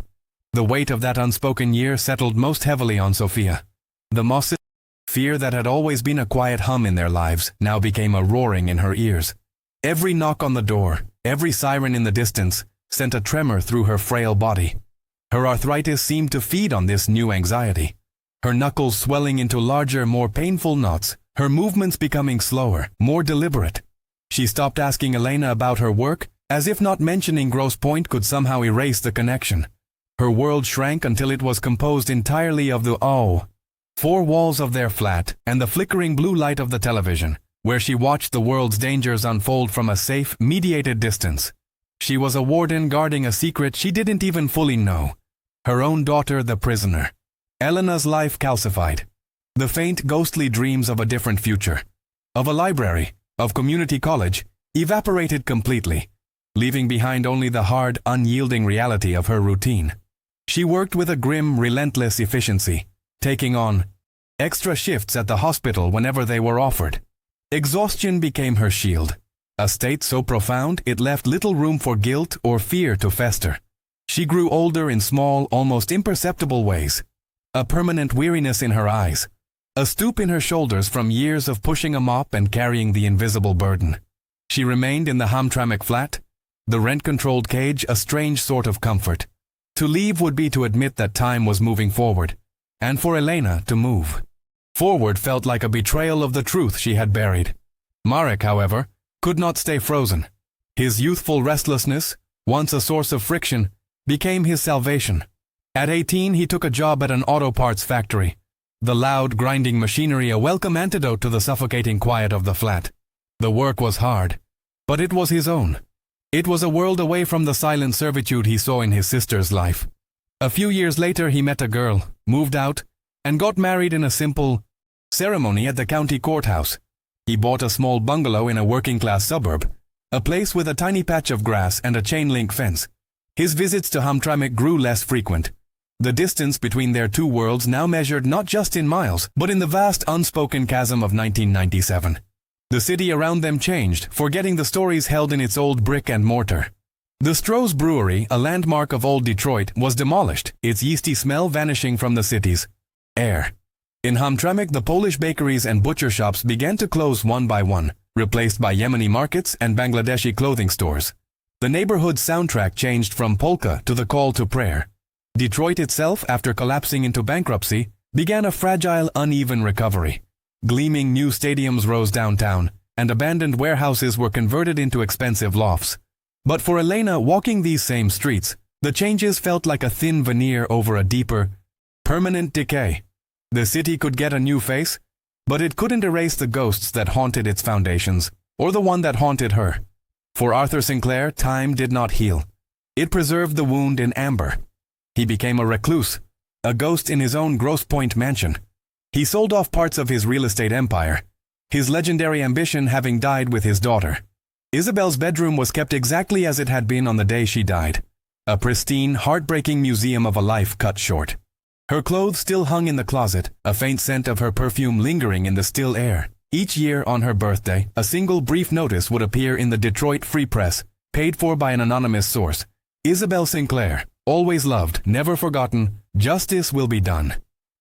Speaker 1: The weight of that unspoken year settled most heavily on Sophia. The fear that had always been a quiet hum in their lives now became a roaring in her ears. Every knock on the door, every siren in the distance, sent a tremor through her frail body. Her arthritis seemed to feed on this new anxiety, her knuckles swelling into larger, more painful knots, her movements becoming slower, more deliberate. She stopped asking Elena about her work, as if not mentioning Grosse Pointe could somehow erase the connection. Her world shrank until it was composed entirely of the four walls of their flat and the flickering blue light of the television, where she watched the world's dangers unfold from a safe, mediated distance. She was a warden guarding a secret she didn't even fully know. Her own daughter the prisoner. Elena's life calcified. The faint, ghostly dreams of a different future, of a library, of community college, evaporated completely, leaving behind only the hard, unyielding reality of her routine. She worked with a grim, relentless efficiency, taking on extra shifts at the hospital whenever they were offered. Exhaustion became her shield, a state so profound it left little room for guilt or fear to fester. She grew older in small, almost imperceptible ways, a permanent weariness in her eyes, a stoop in her shoulders from years of pushing a mop and carrying the invisible burden. She remained in the Hamtramck flat, the rent-controlled cage, a strange sort of comfort. To leave would be to admit that time was moving forward, and for Elena to move forward felt like a betrayal of the truth she had buried. Marek, however, could not stay frozen. His youthful restlessness, once a source of friction, became his salvation. At 18, he took a job at an auto parts factory, the loud, grinding machinery a welcome antidote to the suffocating quiet of the flat. The work was hard, but it was his own. It was a world away from the silent servitude he saw in his sister's life. A few years later he met a girl, moved out, and got married in a simple ceremony at the county courthouse. He bought a small bungalow in a working-class suburb, a place with a tiny patch of grass and a chain-link fence. His visits to Hamtramck grew less frequent. The distance between their two worlds now measured not just in miles, but in the vast unspoken chasm of 1997. The city around them changed, forgetting the stories held in its old brick and mortar. The Stroh's Brewery, a landmark of old Detroit, was demolished, its yeasty smell vanishing from the city's air. In Hamtramck, the Polish bakeries and butcher shops began to close one by one, replaced by Yemeni markets and Bangladeshi clothing stores. The neighborhood's soundtrack changed from polka to the call to prayer. Detroit itself, after collapsing into bankruptcy, began a fragile, uneven recovery. Gleaming new stadiums rose downtown, and abandoned warehouses were converted into expensive lofts. But for Elena, walking these same streets, the changes felt like a thin veneer over a deeper, permanent decay. The city could get a new face, but it couldn't erase the ghosts that haunted its foundations, or the one that haunted her. For Arthur Sinclair, time did not heal. It preserved the wound in amber. He became a recluse, a ghost in his own Grosse Pointe mansion. He sold off parts of his real estate empire, his legendary ambition having died with his daughter. Isabel's bedroom was kept exactly as it had been on the day she died, a pristine, heartbreaking museum of a life cut short. Her clothes still hung in the closet, a faint scent of her perfume lingering in the still air. Each year on her birthday, a single brief notice would appear in the Detroit Free Press, paid for by an anonymous source. Isabel Sinclair, always loved, never forgotten, justice will be done.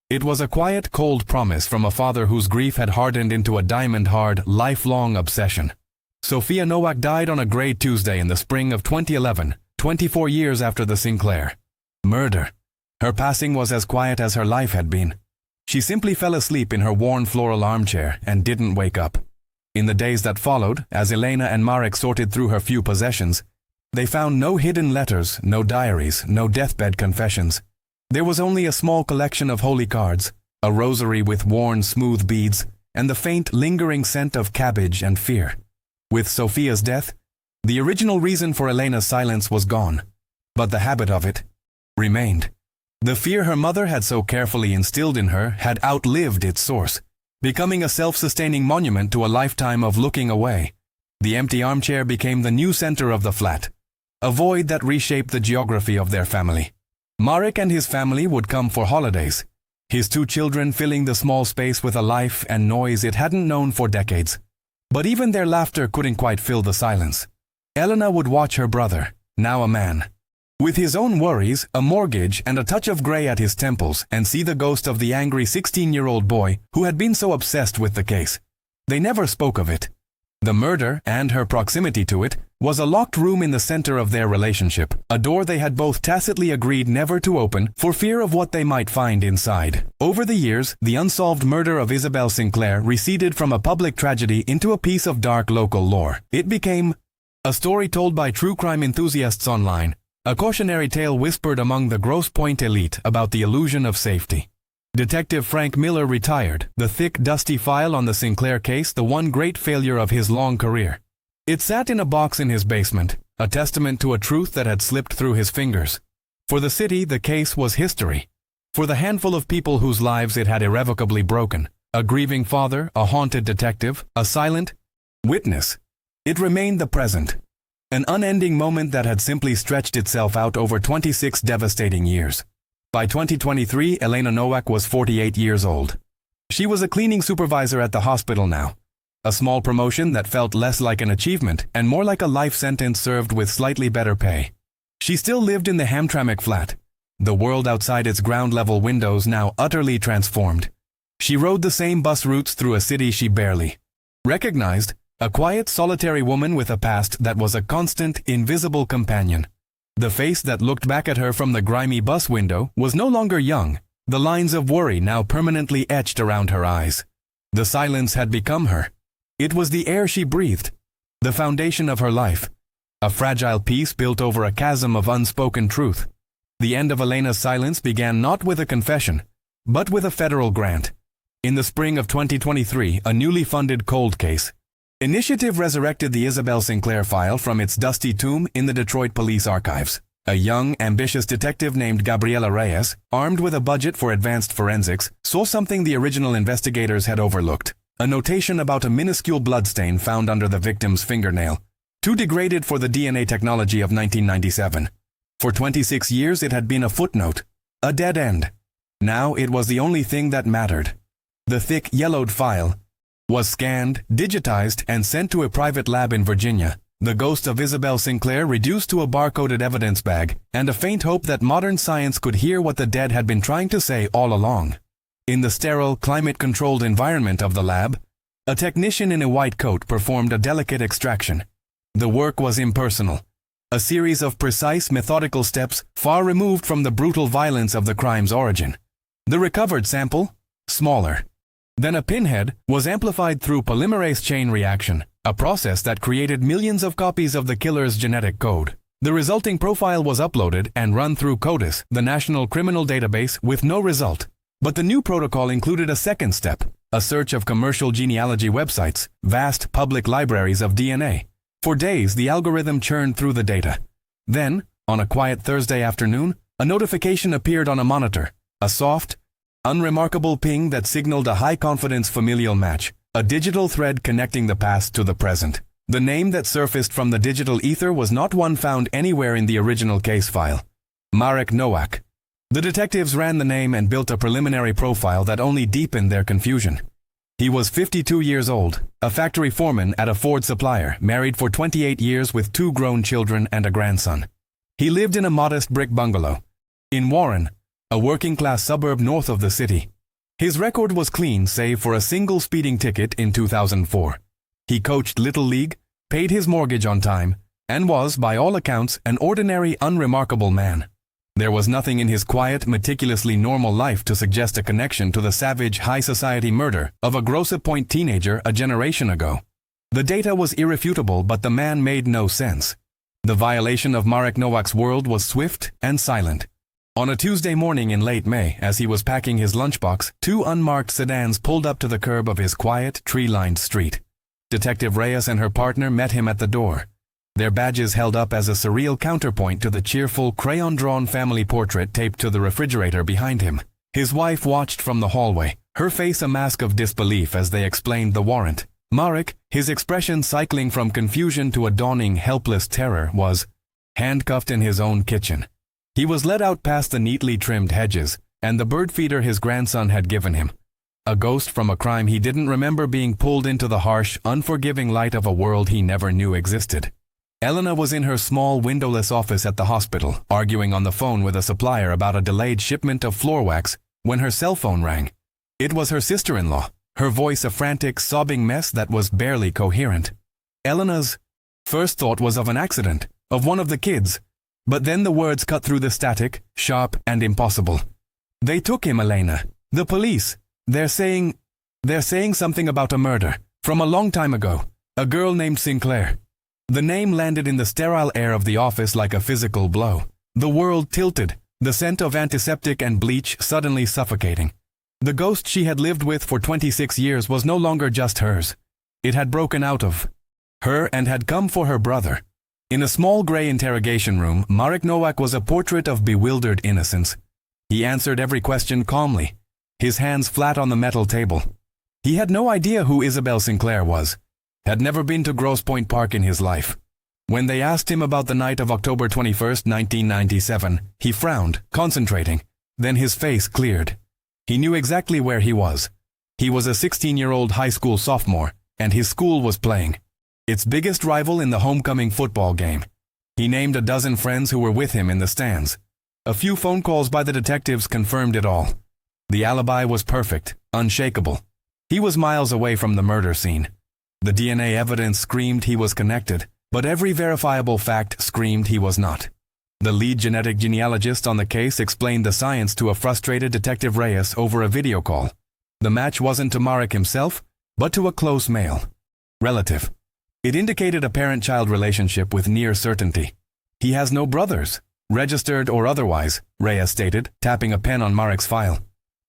Speaker 1: It was a quiet, cold promise from a father whose grief had hardened into a diamond-hard, lifelong obsession. Sophia Nowak died on a gray Tuesday in the spring of 2011, 24 years after the Sinclair murder. Her passing was as quiet as her life had been. She simply fell asleep in her worn floral armchair and didn't wake up. In the days that followed, as Elena and Marek sorted through her few possessions, they found no hidden letters, no diaries, no deathbed confessions. There was only a small collection of holy cards, a rosary with worn, smooth beads, and the faint, lingering scent of cabbage and fear. With Sophia's death, the original reason for Elena's silence was gone, but the habit of it remained. The fear her mother had so carefully instilled in her had outlived its source, becoming a self-sustaining monument to a lifetime of looking away. The empty armchair became the new center of the flat, a void that reshaped the geography of their family. Marek and his family would come for holidays, his two children filling the small space with a life and noise it hadn't known for decades. But even their laughter couldn't quite fill the silence. Elena would watch her brother, now a man, with his own worries, a mortgage, and a touch of gray at his temples, and see the ghost of the angry 16-year-old boy who had been so obsessed with the case. They never spoke of it. The murder, and her proximity to it, was a locked room in the center of their relationship, a door they had both tacitly agreed never to open for fear of what they might find inside. Over the years, the unsolved murder of Isabel Sinclair receded from a public tragedy into a piece of dark local lore. It became a story told by true crime enthusiasts online, a cautionary tale whispered among the Grosse Pointe elite about the illusion of safety. Detective Frank Miller retired, the thick, dusty file on the Sinclair case the one great failure of his long career. It sat in a box in his basement, a testament to a truth that had slipped through his fingers. For the city, the case was history. For the handful of people whose lives it had irrevocably broken, a grieving father, a haunted detective, a silent witness, it remained the present. An unending moment that had simply stretched itself out over 26 devastating years. By 2023, Elena Nowak was 48 years old. She was a cleaning supervisor at the hospital now. A small promotion that felt less like an achievement and more like a life sentence served with slightly better pay. She still lived in the Hamtramck flat, the world outside its ground-level windows now utterly transformed. She rode the same bus routes through a city she barely recognized, a quiet, solitary woman with a past that was a constant, invisible companion. The face that looked back at her from the grimy bus window was no longer young, the lines of worry now permanently etched around her eyes. The silence had become her. It was the air she breathed, the foundation of her life, a fragile piece built over a chasm of unspoken truth. The end of Elena's silence began not with a confession, but with a federal grant. In the spring of 2023, a newly funded cold case initiative resurrected the Isabel Sinclair file from its dusty tomb in the Detroit Police Archives. A young, ambitious detective named Gabriela Reyes, armed with a budget for advanced forensics, saw something the original investigators had overlooked. A notation about a minuscule bloodstain found under the victim's fingernail, too degraded for the DNA technology of 1997. For 26 years it had been a footnote, a dead end. Now it was the only thing that mattered. The thick, yellowed file was scanned, digitized, and sent to a private lab in Virginia. The ghost of Isabel Sinclair reduced to a barcoded evidence bag, and a faint hope that modern science could hear what the dead had been trying to say all along. In the sterile, climate-controlled environment of the lab, a technician in a white coat performed a delicate extraction. The work was impersonal, a series of precise, methodical steps far removed from the brutal violence of the crime's origin. The recovered sample, smaller than a pinhead, was amplified through polymerase chain reaction, a process that created millions of copies of the killer's genetic code. The resulting profile was uploaded and run through CODIS, the National Criminal Database, with no result. But the new protocol included a second step, a search of commercial genealogy websites, vast public libraries of DNA. For days, the algorithm churned through the data. Then, on a quiet Thursday afternoon, a notification appeared on a monitor, a soft, unremarkable ping that signaled a high-confidence familial match, a digital thread connecting the past to the present. The name that surfaced from the digital ether was not one found anywhere in the original case file. Marek Nowak. The detectives ran the name and built a preliminary profile that only deepened their confusion. He was 52 years old, a factory foreman at a Ford supplier, married for 28 years with 2 grown children and a grandson. He lived in a modest brick bungalow in Warren, a working-class suburb north of the city. His record was clean save for a single speeding ticket in 2004. He coached Little League, paid his mortgage on time, and was, by all accounts, an ordinary, unremarkable man. There was nothing in his quiet, meticulously normal life to suggest a connection to the savage, high-society murder of a Grosse Pointe teenager a generation ago. The data was irrefutable, but the man made no sense. The violation of Marek Nowak's world was swift and silent. On a Tuesday morning in late May, as he was packing his lunchbox, two unmarked sedans pulled up to the curb of his quiet, tree-lined street. Detective Reyes and her partner met him at the door, their badges held up as a surreal counterpoint to the cheerful, crayon-drawn family portrait taped to the refrigerator behind him. His wife watched from the hallway, her face a mask of disbelief as they explained the warrant. Marek, his expression cycling from confusion to a dawning, helpless terror, was handcuffed in his own kitchen. He was led out past the neatly trimmed hedges and the bird feeder his grandson had given him. A ghost from a crime he didn't remember, being pulled into the harsh, unforgiving light of a world he never knew existed. Elena was in her small, windowless office at the hospital, arguing on the phone with a supplier about a delayed shipment of floor wax, when her cell phone rang. It was her sister-in-law, her voice a frantic, sobbing mess that was barely coherent. Elena's first thought was of an accident, of one of the kids, but then the words cut through the static, sharp and impossible. "They took him, Elena. The police. They're saying something about a murder, from a long time ago. A girl named Sinclair." The name landed in the sterile air of the office like a physical blow. The world tilted, the scent of antiseptic and bleach suddenly suffocating. The ghost she had lived with for 26 years was no longer just hers. It had broken out of her and had come for her brother. In a small gray interrogation room, Marek Nowak was a portrait of bewildered innocence. He answered every question calmly, his hands flat on the metal table. He had no idea who Isabel Sinclair was, had never been to Grosse Pointe Park in his life. When they asked him about the night of October 21st, 1997, he frowned, concentrating. Then his face cleared. He knew exactly where he was. He was a 16-year-old high school sophomore, and his school was playing its biggest rival in the homecoming football game. He named a dozen friends who were with him in the stands. A few phone calls by the detectives confirmed it all. The alibi was perfect, unshakable. He was miles away from the murder scene. The DNA evidence screamed he was connected, but every verifiable fact screamed he was not. The lead genetic genealogist on the case explained the science to a frustrated Detective Reyes over a video call. The match wasn't to Marek himself, but to a close male relative. It indicated a parent-child relationship with near certainty. "He has no brothers, registered or otherwise," Reyes stated, tapping a pen on Marek's file.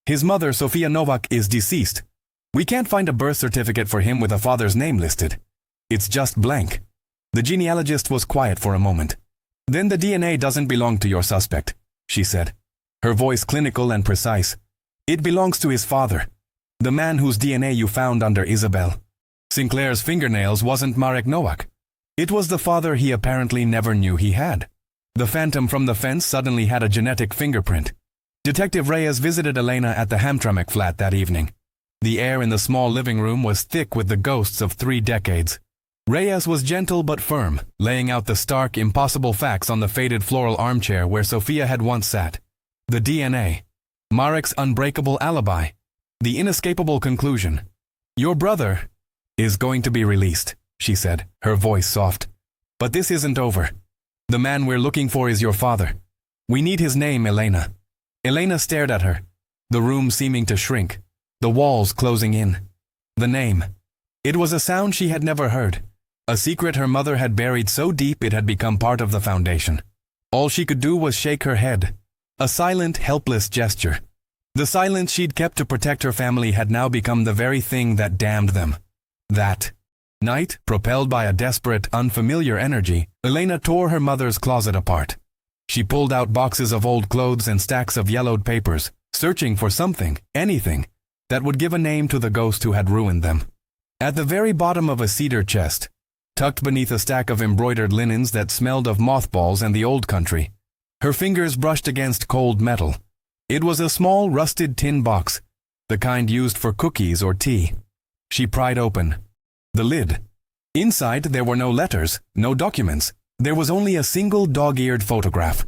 Speaker 1: "His mother, Sofia Novak, is deceased. We can't find a birth certificate for him with a father's name listed. It's just blank." The genealogist was quiet for a moment. "Then the DNA doesn't belong to your suspect," she said, her voice clinical and precise. "It belongs to his father, the man whose DNA you found under Isabel Sinclair's fingernails. Wasn't Marek Nowak. It was the father he apparently never knew he had. The phantom from the fence suddenly had a genetic fingerprint." Detective Reyes visited Elena at the Hamtramck flat that evening. The air in the small living room was thick with the ghosts of 3 decades. Reyes was gentle but firm, laying out the stark, impossible facts on the faded floral armchair where Sofia had once sat. The DNA. Marek's unbreakable alibi. The inescapable conclusion. "Your brother is going to be released," she said, her voice soft. "But this isn't over. The man we're looking for is your father. We need his name, Elena." Elena stared at her, the room seeming to shrink, the walls closing in. The name. It was a sound she had never heard, a secret her mother had buried so deep it had become part of the foundation. All she could do was shake her head, a silent, helpless gesture. The silence she'd kept to protect her family had now become the very thing that damned them. That night, propelled by a desperate, unfamiliar energy, Elena tore her mother's closet apart. She pulled out boxes of old clothes and stacks of yellowed papers, searching for something, anything, that would give a name to the ghost who had ruined them. At the very bottom of a cedar chest, tucked beneath a stack of embroidered linens that smelled of mothballs and the old country, her fingers brushed against cold metal. It was a small, rusted tin box, the kind used for cookies or tea. She pried open the lid. Inside there were no letters, no documents. There was only a single dog-eared photograph.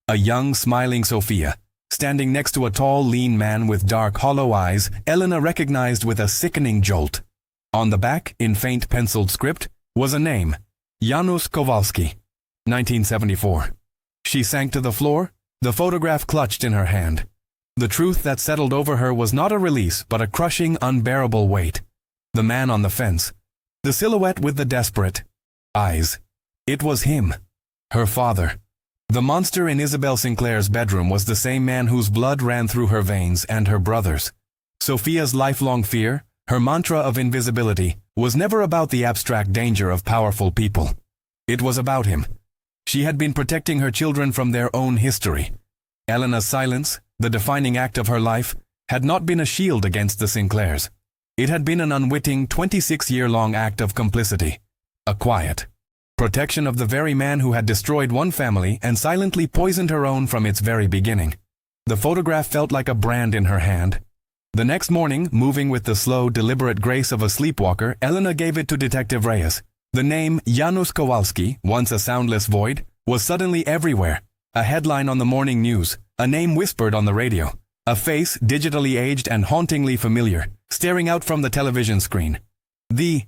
Speaker 1: A young, smiling Sofia, standing next to a tall, lean man with dark, hollow eyes, Elena recognized with a sickening jolt. On the back, in faint penciled script, was a name, Janusz Kowalski, 1974. She sank to the floor, the photograph clutched in her hand. The truth that settled over her was not a release, but a crushing, unbearable weight. The man on the fence. The silhouette with the desperate eyes. It was him. Her father. The monster in Isabel Sinclair's bedroom was the same man whose blood ran through her veins and her brother's. Sophia's lifelong fear, her mantra of invisibility, was never about the abstract danger of powerful people. It was about him. She had been protecting her children from their own history. Elena's silence, the defining act of her life, had not been a shield against the Sinclairs. It had been an unwitting 26-year-long act of complicity. A quiet protection of the very man who had destroyed one family and silently poisoned her own from its very beginning. The photograph felt like a brand in her hand. The next morning, moving with the slow, deliberate grace of a sleepwalker, Elena gave it to Detective Reyes. The name Janusz Kowalski, once a soundless void, was suddenly everywhere. A headline on the morning news, a name whispered on the radio, a face digitally aged and hauntingly familiar, staring out from the television screen. The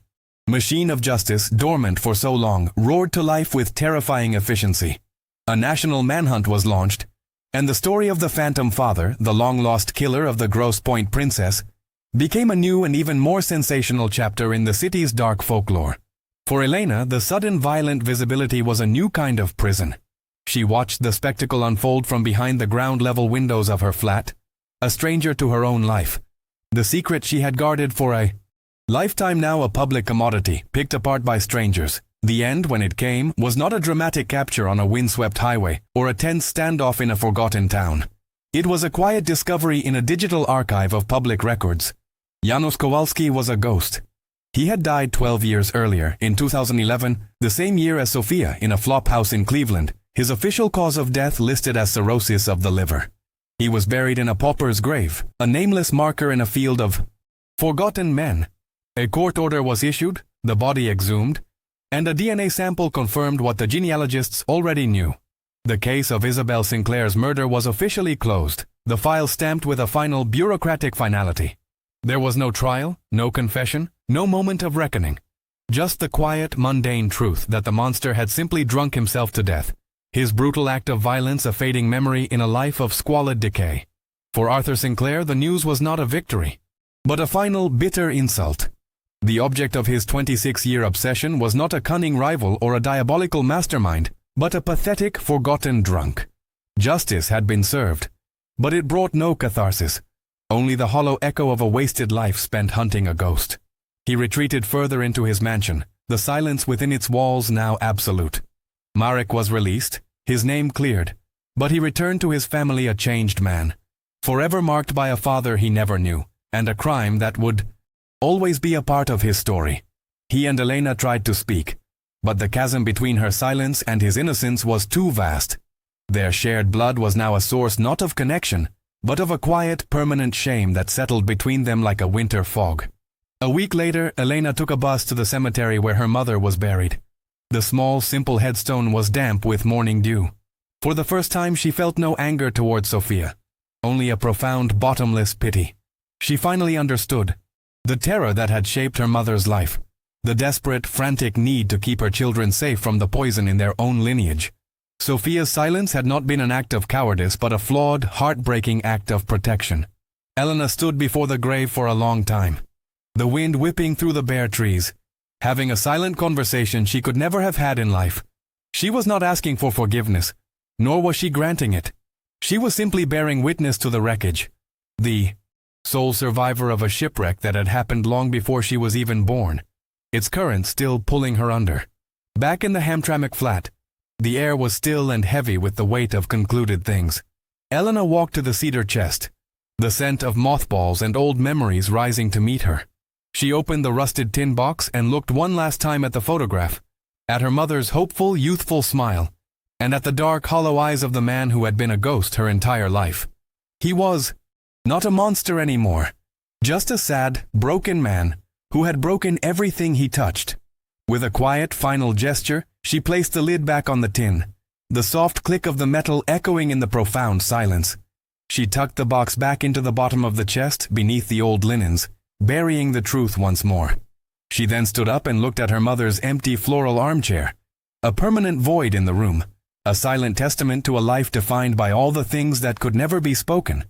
Speaker 1: machine of justice, dormant for so long, roared to life with terrifying efficiency. A national manhunt was launched, and the story of the Phantom Father, the long-lost killer of the Grosse Pointe Princess, became a new and even more sensational chapter in the city's dark folklore. For Elena, the sudden violent visibility was a new kind of prison. She watched the spectacle unfold from behind the ground-level windows of her flat, a stranger to her own life. The secret she had guarded for a lifetime, now a public commodity, picked apart by strangers. The end, when it came, was not a dramatic capture on a windswept highway or a tense standoff in a forgotten town. It was a quiet discovery in a digital archive of public records. Janusz Kowalski was a ghost. He had died 12 years earlier, in 2011, the same year as Sophia, in a flop house in Cleveland, his official cause of death listed as cirrhosis of the liver. He was buried in a pauper's grave, a nameless marker in a field of forgotten men. A court order was issued, the body exhumed, and a DNA sample confirmed what the genealogists already knew. The case of Isabel Sinclair's murder was officially closed, the file stamped with a final bureaucratic finality. There was no trial, no confession, no moment of reckoning. Just the quiet, mundane truth that the monster had simply drunk himself to death, his brutal act of violence a fading memory in a life of squalid decay. For Arthur Sinclair, the news was not a victory, but a final, bitter insult. The object of his 26-year obsession was not a cunning rival or a diabolical mastermind, but a pathetic, forgotten drunk. Justice had been served, but it brought no catharsis, only the hollow echo of a wasted life spent hunting a ghost. He retreated further into his mansion, the silence within its walls now absolute. Marek was released, his name cleared, but he returned to his family a changed man, forever marked by a father he never knew, and a crime that would always be a part of his story. He and Elena tried to speak, but the chasm between her silence and his innocence was too vast. Their shared blood was now a source not of connection, but of a quiet, permanent shame that settled between them like a winter fog. A week later, Elena took a bus to the cemetery where her mother was buried. The small, simple headstone was damp with morning dew. For the first time, she felt no anger towards Sophia, only a profound, bottomless pity. She finally understood the terror that had shaped her mother's life, the desperate, frantic need to keep her children safe from the poison in their own lineage. Sophia's silence had not been an act of cowardice, but a flawed, heartbreaking act of protection. Elena stood before the grave for a long time, the wind whipping through the bare trees, having a silent conversation she could never have had in life. She was not asking for forgiveness, nor was she granting it. She was simply bearing witness to the wreckage, the sole survivor of a shipwreck that had happened long before she was even born, its current still pulling her under. Back in the Hamtramck flat, the air was still and heavy with the weight of concluded things. Elena walked to the cedar chest, the scent of mothballs and old memories rising to meet her. She opened the rusted tin box and looked one last time at the photograph, at her mother's hopeful, youthful smile, and at the dark, hollow eyes of the man who had been a ghost her entire life. He was not a monster anymore, just a sad, broken man who had broken everything he touched. With a quiet, final gesture, she placed the lid back on the tin, the soft click of the metal echoing in the profound silence. She tucked the box back into the bottom of the chest beneath the old linens, burying the truth once more. She then stood up and looked at her mother's empty floral armchair, a permanent void in the room, a silent testament to a life defined by all the things that could never be spoken.